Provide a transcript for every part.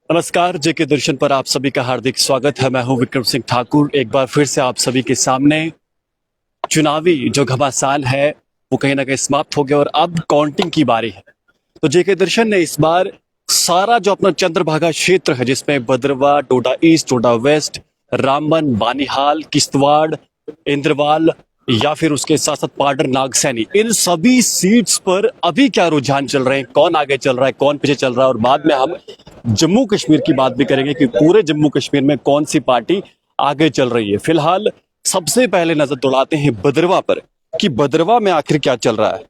नमस्कार, जेके दर्शन पर आप सभी का हार्दिक स्वागत है। मैं हूं विक्रम सिंह ठाकुर। एक बार फिर से आप सभी के सामने चुनावी जो घमासान है वो कहीं ना कहीं समाप्त हो गया और अब काउंटिंग की बारी है। तो जेके दर्शन ने इस बार सारा जो अपना चंद्रभागा क्षेत्र है, जिसमें भद्रवा, डोडा ईस्ट, डोडा वेस्ट, रामबन, बानीहाल, किश्तवाड़, इंद्रवाल या फिर उसके साथ साथ पाडर, नागसैनी, इन सभी सीट्स पर अभी क्या रुझान चल रहे हैं, कौन आगे चल रहा है, कौन पीछे चल रहा है, और बाद में हम जम्मू कश्मीर की बात भी करेंगे कि पूरे जम्मू कश्मीर में कौन सी पार्टी आगे चल रही है। फिलहाल सबसे पहले नजर दौड़ाते हैं भद्रवा पर कि भद्रवा में आखिर क्या चल रहा है।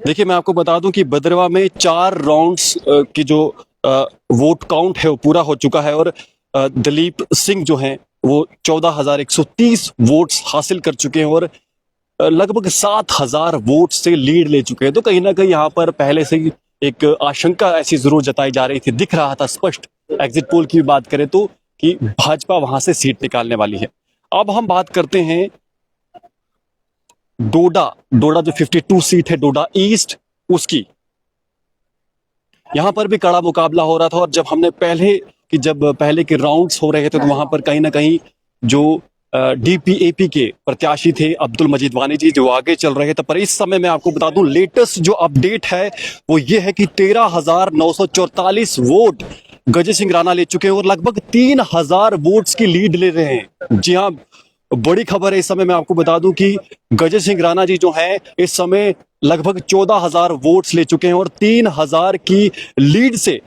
देखिए, मैं आपको बता दूं कि भद्रवा में 4 राउंड्स की जो वोट काउंट है वो पूरा हो चुका है और दलीप सिंह जो हैं वो 14,130 वोट्स हासिल कर चुके हैं और लगभग 7,000 वोट से लीड ले चुके हैं। तो कहीं ना कहीं यहाँ पर पहले से ही एक आशंका ऐसी जरूर जताई जा रही थी, दिख रहा था स्पष्ट, एग्जिट पोल की बात करें तो, कि भाजपा वहां से सीट निकालने वाली है। अब हम बात करते हैं डोडा जो 52 सीट है डोडा ईस्ट, उसकी। यहां पर भी कड़ा मुकाबला हो रहा था और जब पहले के राउंड्स हो रहे थे तो वहां पर कहीं ना कहीं जो डीपीएपी के प्रत्याशी थे अब्दुल मजीद वानी जी, जो आगे चल रहे थे। पर इस समय मैं आपको बता दूं, लेटेस्ट जो अपडेट है वो ये है कि 13,944 वोट गजय सिंह राणा ले चुके हैं और लगभग 3,000 वोट्स की लीड ले रहे हैं। जी हाँ, बड़ी खबर है इस समय। मैं आपको बता दूं कि गजय सिंह राणा जी जो हैं इस समय लगभग 14,000 वोट्स ले चुके हैं और 3,000 की लीड से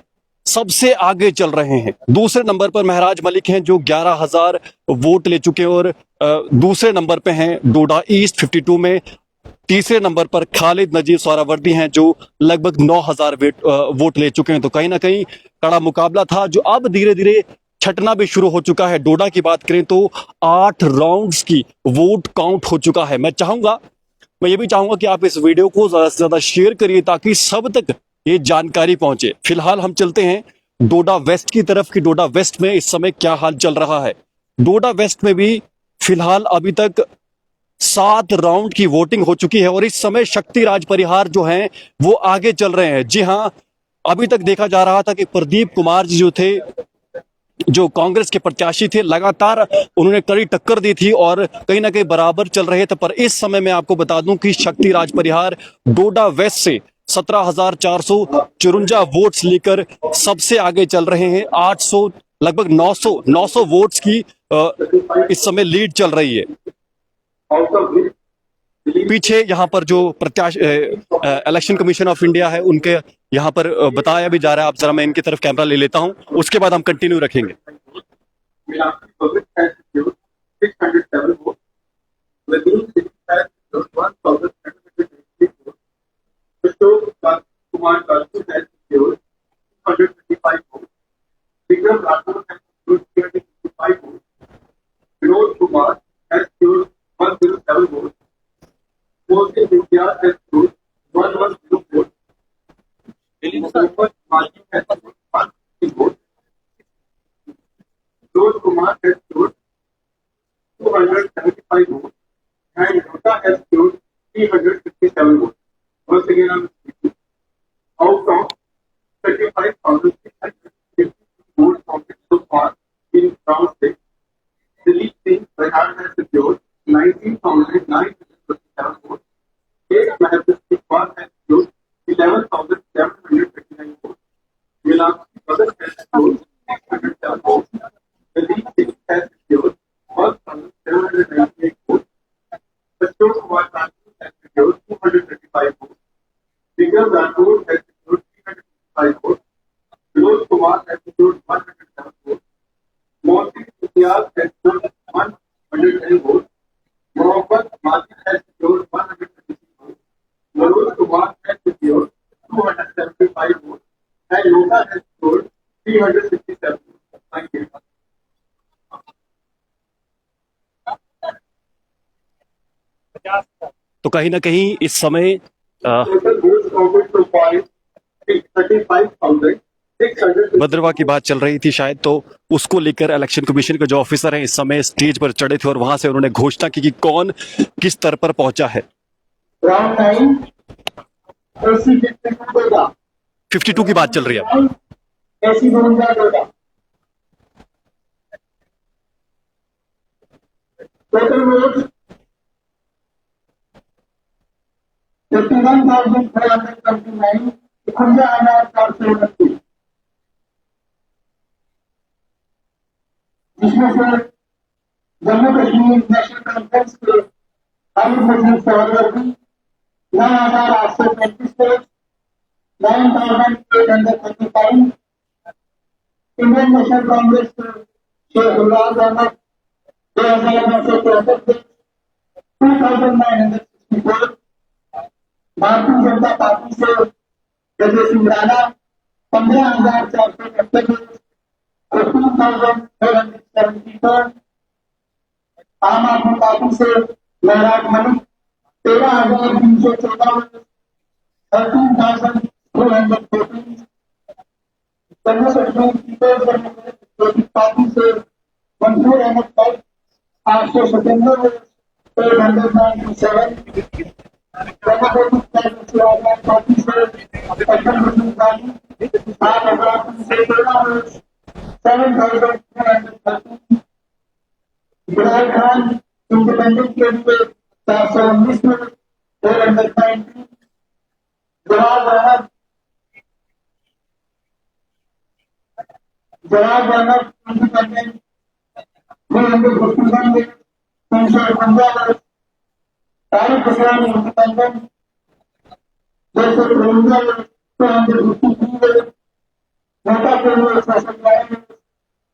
सबसे आगे चल रहे हैं। दूसरे नंबर पर महराज मलिक हैं जो 11,000 वोट ले चुके हैं और दूसरे नंबर पे हैं डोडा ईस्ट 52 में। तीसरे नंबर पर खालिद नजीर सोहरावर्दी हैं जो लगभग 9,000 वोट ले चुके हैं। तो कहीं ना कहीं कड़ा मुकाबला था जो अब धीरे धीरे छटना भी शुरू हो चुका है। डोडा की बात करें तो 8 राउंड्स की वोट काउंट हो चुका है। मैं ये भी चाहूंगा कि आप इस वीडियो को ज्यादा से ज्यादा शेयर करिए ताकि सब तक ये जानकारी पहुंचे। फिलहाल हम चलते हैं डोडा वेस्ट की तरफ कि डोडा वेस्ट में इस समय क्या हाल चल रहा है। डोडा वेस्ट में भी फिलहाल अभी तक 7 राउंड की वोटिंग हो चुकी है और इस समय शक्ति राज परिहार जो हैं वो आगे चल रहे हैं। जी हां, अभी तक देखा जा रहा था कि प्रदीप कुमार जी जो थे, जो कांग्रेस के प्रत्याशी थे, लगातार उन्होंने कड़ी टक्कर दी थी और कहीं ना कहीं बराबर चल रहे थे। पर इस समय मैं आपको बता दूं कि शक्ति राज परिहार डोडा वेस्ट से 17,454 वोट्स लेकर सबसे आगे चल रहे हैं। 800 लगभग 900 वोट्स की इस समय लीड चल रही है। पीछे यहाँ पर जो प्रत्याशी इलेक्शन कमीशन ऑफ इंडिया है उनके यहाँ पर बताया भी जा रहा है। आप जरा, मैं इनकी तरफ कैमरा ले लेता हूँ, उसके बाद हम कंटिन्यू रखेंगे। तो कहीं ना कहीं इस समय भद्रवा की बात चल रही थी शायद, तो उसको लेकर इलेक्शन कमीशन के जो ऑफिसर हैं इस समय स्टेज पर चढ़े थे और वहां से उन्होंने घोषणा की कि कौन किस स्तर पर पहुंचा है। 52 की बात चल रही है। ऐसी 2014 टोटल वोट 51,429 51,429, जिसमें से जम्मू कश्मीर नेशनल कॉन्फ्रेंस के अमीर मजीद सहवर्गी 9,835 वोट, 9,835, इंडियन नेशनल कांग्रेस के शेख गुलाम अहमद 2,964 वोट, 2,964, भारतीय जनता पार्टी से गजे सिंह राणा 15,470 वोट, 15,474, आम आदमी पार्टी से Maharaj Malik 13,314 vote, 13,214, Jammu Kashmir people's democratic party से Mansoor Ahmed Khan 897 vote, 897, democratic party से अब्दुल मजीद वानी 8,313 वोट, 7,230, इब्राहिम खान इंडिपेंडेंट के लिए 419 vote, 490, Jawab Ahmad independent 351 vote, 351 vote, Tariq Hussain independent 253 vote, 253 vote, NOTA के लिए 111 वोट,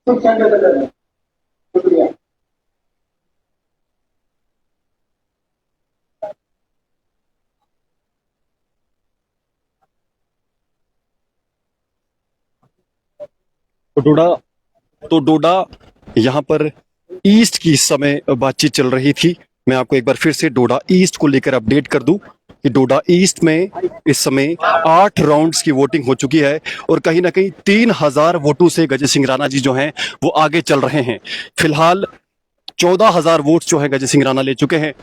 611। शुक्रिया। तो डोडा यहाँ पर ईस्ट की इस समय बातचीत चल रही थी। मैं आपको एक बार फिर से डोडा ईस्ट को लेकर अपडेट कर दूं कि डोडा ईस्ट में इस समय 8 राउंड्स की वोटिंग हो चुकी है और कहीं ना कहीं 3,000 वोटों से गजे सिंह राणा जी जो हैं वो आगे चल रहे हैं। फिलहाल 14,000 वोट जो है गजे सिंह राणा ले चुके हैं।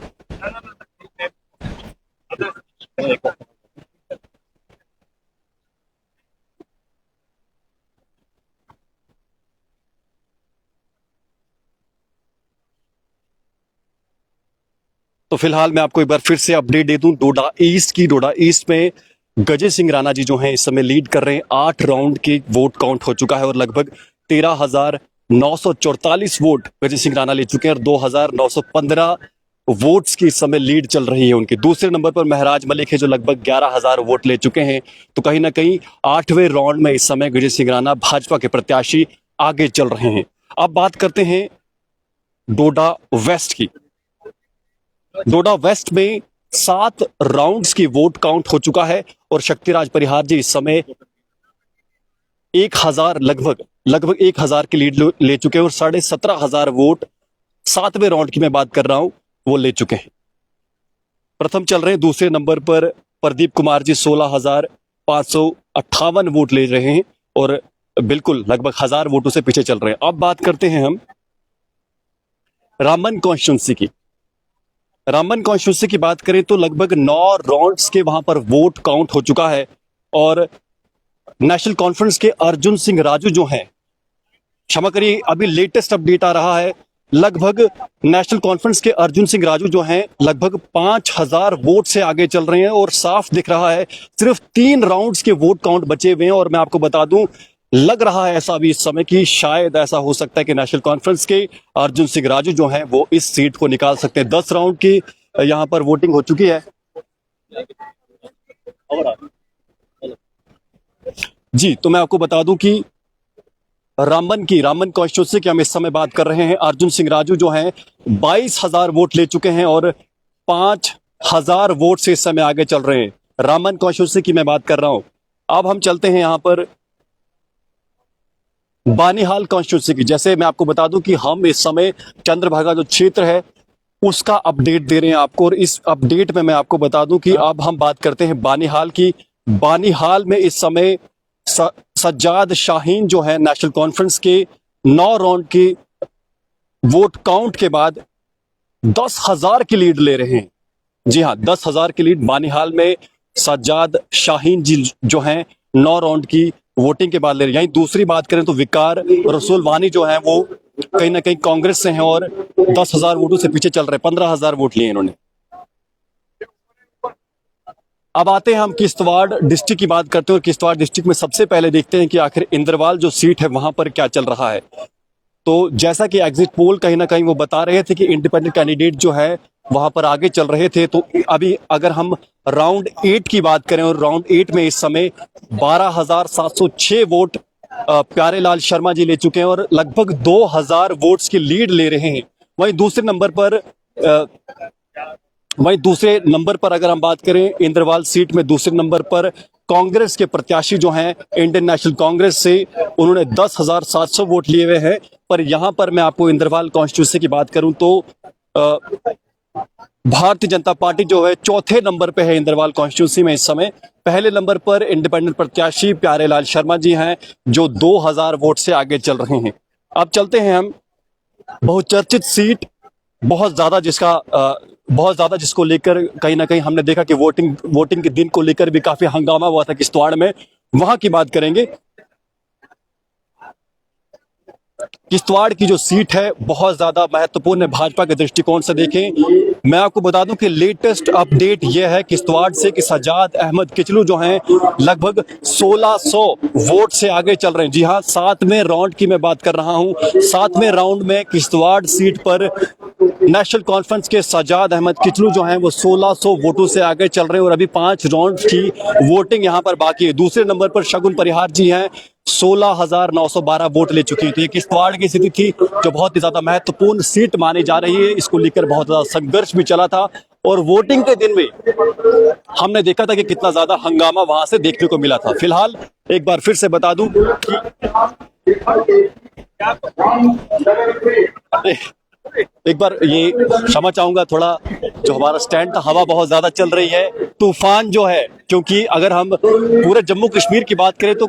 तो फिलहाल मैं आपको एक बार फिर से अपडेट दे दूं डोडा ईस्ट में गजे सिंह राणा जी जो हैं इस समय लीड कर रहे हैं। 8 राउंड के वोट काउंट हो चुका है और लगभग 13,944 वोट गजे सिंह राणा ले चुके हैं और 2,915 वोट्स की इस समय लीड चल रही है उनकी। दूसरे नंबर पर महराज मलिक है जो लगभग 11,000 वोट ले चुके हैं। तो कहीं ना कहीं 8वें राउंड में इस समय गजे सिंह राणा भाजपा के प्रत्याशी आगे चल रहे हैं। अब बात करते हैं डोडा वेस्ट की। डोडा वेस्ट में 7 राउंड्स की वोट काउंट हो चुका है और शक्तिराज परिहार जी इस समय 1,000 लगभग 1,000 की लीड ले चुके हैं और 17,500 वोट 7वें राउंड की मैं बात कर रहा हूं वो ले चुके हैं। प्रथम चल रहे हैं दूसरे नंबर पर प्रदीप कुमार जी 16,558 वोट ले रहे हैं और बिल्कुल लगभग 1,000 वोटों से पीछे चल रहे हैं। अब बात करते हैं हम रामबन कॉन्स्टिट्यूंसी की। रामबन कॉन्स्टिट्यूंसी की बात करें तो लगभग 9 राउंड्स के वहां पर वोट काउंट हो चुका है और नेशनल कॉन्फ्रेंस के अर्जुन सिंह राजू जो हैं, क्षमा करिए अभी लेटेस्ट अपडेट आ रहा है, लगभग नेशनल कॉन्फ्रेंस के अर्जुन सिंह राजू जो हैं लगभग 5,000 वोट से आगे चल रहे हैं और साफ दिख रहा है सिर्फ 3 राउंड्स के वोट काउंट बचे हुए हैं। और मैं आपको बता दूं लग रहा है ऐसा भी इस समय कि शायद ऐसा हो सकता है कि नेशनल कॉन्फ्रेंस के अर्जुन सिंह राजू जो हैं वो इस सीट को निकाल सकते हैं। 10 राउंड की यहां पर वोटिंग हो चुकी है जी। तो मैं आपको बता दूं कि रामबन कॉन्स्टिट्यूंसी की हम इस समय बात कर रहे हैं। अर्जुन सिंह राजू जो हैं 22,000 वोट ले चुके हैं और 5,000 वोट से इस समय आगे चल रहे हैं। रामबन कॉन्स्टिट्यूंसी की मैं बात कर रहा हूं। अब हम चलते हैं यहां पर बानीहाल कॉन्स्टिट्यूंसी की। जैसे मैं आपको बता दूं कि हम इस समय चंद्रभागा जो क्षेत्र है उसका अपडेट दे रहे हैं आपको और इस अपडेट में मैं आपको बता दूं कि अब हम बात करते हैं बानीहाल की। बानीहाल में इस समय सज्जाद शाहीन जो है नेशनल कॉन्फ्रेंस के 9 राउंड की वोट काउंट के बाद 10,000 की लीड ले रहे हैं। जी हां, 10,000 की लीड बानीहाल में सज्जाद शाहीन जी जो हैं 9 राउंड की वोटिंग के बाद ले रहे हैं। यहीं दूसरी बात करें तो विकार रसूल वानी जो है वो कहीं ना कहीं कांग्रेस से हैं और 10,000 वोटों से पीछे चल रहे हैं, 15,000 वोट लिए इन्होंने। अब आते हैं हम किश्तवाड़ डिस्ट्रिक्ट की बात करते हैं और किश्तवाड़ डिस्ट्रिक्ट में सबसे पहले देखते हैं कि आखिर इंद्रवाल जो सीट है वहां पर क्या चल रहा है। तो जैसा कि एग्जिट पोल कहीं ना कहीं वो बता रहे थे कि इंडिपेंडेंट कैंडिडेट जो है वहां पर आगे चल रहे थे, तो अभी अगर हम राउंड 8 की बात करें और राउंड 8 में इस समय 12,706 वोट प्यारेलाल शर्मा जी ले चुके हैं और लगभग 2,000 वोट्स की लीड ले रहे हैं। वहीं दूसरे नंबर पर अगर हम बात करें इंद्रवाल सीट में दूसरे नंबर पर कांग्रेस के प्रत्याशी जो हैं इंडियन नेशनल कांग्रेस से, उन्होंने 10,700 वोट लिए हुए हैं। पर यहां पर मैं आपको इंद्रवाल कॉन्स्टिट्यूंसी की बात करूं तो भारतीय जनता पार्टी जो है चौथे नंबर पे है इंद्रवाल कॉन्स्टिट्यूंसी में इस समय। पहले नंबर पर इंडिपेंडेंट प्रत्याशी प्यारेलाल शर्मा जी हैं जो 2,000 वोट से आगे चल रहे हैं। अब चलते हैं हम बहुचर्चित सीट, बहुत ज्यादा जिसको लेकर कहीं ना कहीं हमने देखा कि वोटिंग के दिन को लेकर भी काफी हंगामा हुआ था किश्तवाड़ में, वहां की बात करेंगे। किश्तवाड़ की जो सीट है बहुत ज्यादा महत्वपूर्ण है भाजपा के दृष्टिकोण से देखें। मैं आपको बता दूं कि लेटेस्ट अपडेट यह है किश्तवाड़ से कि सजाद अहमद किचलू जो हैं लगभग 1,600 वोट से आगे चल रहे हैं। जी हां, 7वें राउंड की मैं बात कर रहा हूं। 7वें राउंड में किश्तवाड़ सीट पर नेशनल कॉन्फ्रेंस के सजाद अहमद किचलू जो हैं वो 1,600 वोटों से आगे चल रहे हैं और अभी 5 राउंड की वोटिंग यहां पर बाकी है। दूसरे नंबर पर शगुन परिहार जी हैं, 16,912 वोट ले चुकी थी। किश्तवाड़ की स्थिति थी जो बहुत ही ज्यादा महत्वपूर्ण सीट मानी जा रही है, इसको लेकर बहुत ज्यादा संघर्ष भी चला था और वोटिंग के दिन में हमने देखा था कि कितना ज्यादा हंगामा वहां से देखने को मिला था। फिलहाल एक बार फिर से बता दूं कि एक बार ये क्षमा चाहूंगा, थोड़ा जो हमारा स्टैंड था हवा बहुत ज्यादा चल रही है, तूफान जो है, क्योंकि अगर हम पूरे जम्मू कश्मीर की बात करें तो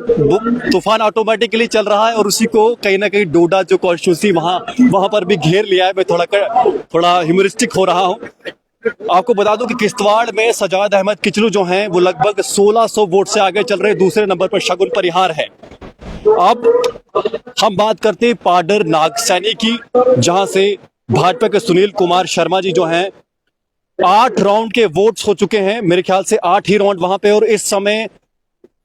तूफान ऑटोमेटिकली चल रहा है और उसी को कहीं ना कहीं डोडा जो कॉन्स्टिट्यूंसी वहां पर भी घेर लिया है। मैं थोड़ा ह्यूमरिस्टिक हो रहा हूं। आपको बता दूं कि किश्तवाड़ में सजाद अहमद किचलू जो हैं वो लगभग 1,600 वोट से आगे चल रहे हैं। दूसरे नंबर पर शगुन परिहार है। अब हम बात करते हैं पाडर नागसैनी की, जहां से भाजपा के सुनील कुमार शर्मा जी जो हैं 8 राउंड के वोट्स हो चुके हैं, मेरे ख्याल से 8 ही राउंड वहां पे, और इस समय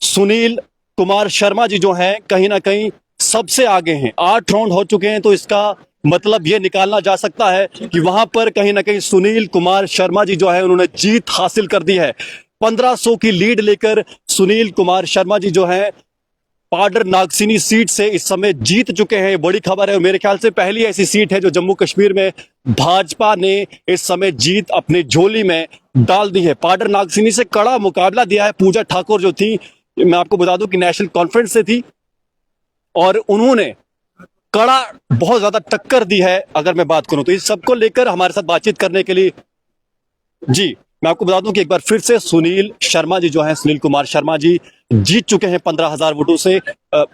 सुनील कुमार शर्मा जी जो हैं कहीं ना कहीं सबसे आगे हैं। 8 राउंड हो चुके हैं, तो इसका मतलब यह निकालना जा सकता है कि वहां पर कहीं ना कहीं सुनील कुमार शर्मा जी जो है उन्होंने जीत हासिल कर दी है। 1500 की लीड लेकर सुनील कुमार शर्मा जी जो है पाडर नागसैनी सीट से इस समय जीत चुके हैं। बड़ी खबर है और मेरे ख्याल से पहली ऐसी सीट है जो जम्मू कश्मीर में भाजपा ने इस समय जीत अपनी झोली में डाल दी है। पाडर नागसैनी से कड़ा मुकाबला दिया है। पूजा ठाकुर जो थी, मैं आपको बता दूं कि नेशनल कॉन्फ्रेंस से थी और उन्होंने कड़ा बहुत ज्यादा टक्कर दी है। अगर मैं बात करूं तो इस सबको लेकर हमारे साथ बातचीत करने के लिए जी मैं आपको बता दूं कि एक बार फिर से सुनील शर्मा जी जो हैं, सुनील कुमार शर्मा जी जीत चुके हैं 15,000 वोटों से,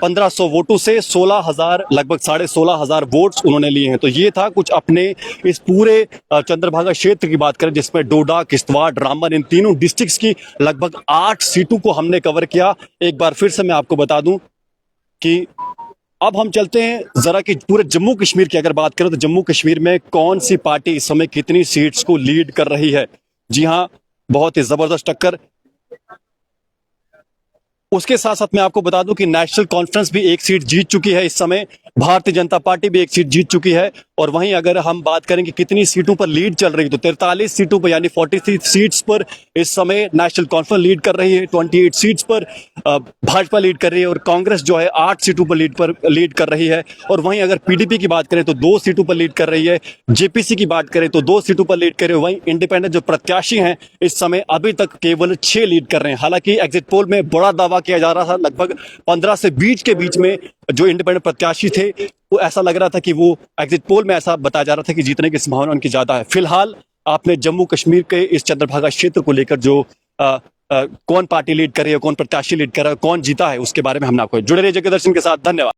1500 वोटों से 16,000, लगभग 16,500 वोट्स उन्होंने लिए हैं। तो ये था कुछ अपने इस पूरे चंद्रभागा क्षेत्र की बात करें जिसमें डोडा, किश्तवाड़, रामबन, इन तीनों डिस्ट्रिक्ट्स की लगभग 8 सीटों को हमने कवर किया। एक बार फिर से मैं आपको बता दूं कि अब हम चलते हैं जरा कि पूरे जम्मू कश्मीर की अगर बात करें तो जम्मू कश्मीर में कौन सी पार्टी इस समय कितनी सीट्स को लीड कर रही है। जी हां, बहुत ही जबरदस्त टक्कर। उसके साथ साथ मैं आपको बता दूं कि नेशनल कॉन्फ्रेंस भी एक सीट जीत चुकी है इस समय, भारतीय जनता पार्टी भी एक सीट जीत चुकी है। और वहीं अगर हम बात करें कि कितनी सीटों पर लीड चल रही है तो 43 सीटों पर यानी 43 सीट्स पर इस समय नेशनल कॉन्फ्रेंस लीड कर रही है, 28 सीट्स पर भाजपा लीड कर रही है और कांग्रेस जो है 8 सीटों पर लीड कर रही है। और वहीं अगर पीडीपी की बात करें तो 2 सीटों पर लीड कर रही है, जेपीसी की बात करें तो 2 सीटों पर लीड कर रही है। वहीं इंडिपेंडेंट जो प्रत्याशी हैं इस समय अभी तक केवल 6 लीड कर रहे हैं। हालांकि एग्जिट पोल में बड़ा दावा किया जा रहा था, लगभग 15 से 20 के बीच में जो इंडिपेंडेंट प्रत्याशी थे वो ऐसा लग रहा था कि वो एग्जिट पोल में ऐसा बताया जा रहा था कि जीतने की संभावना उनकी ज्यादा है। फिलहाल आपने जम्मू कश्मीर के इस चंद्रभागा क्षेत्र को लेकर जो कौन पार्टी लीड कर रही है, कौन प्रत्याशी लीड कर रहा है, कौन जीता है, उसके बारे में हमने आपको जुड़े रहिए जगह दर्शन के साथ। धन्यवाद।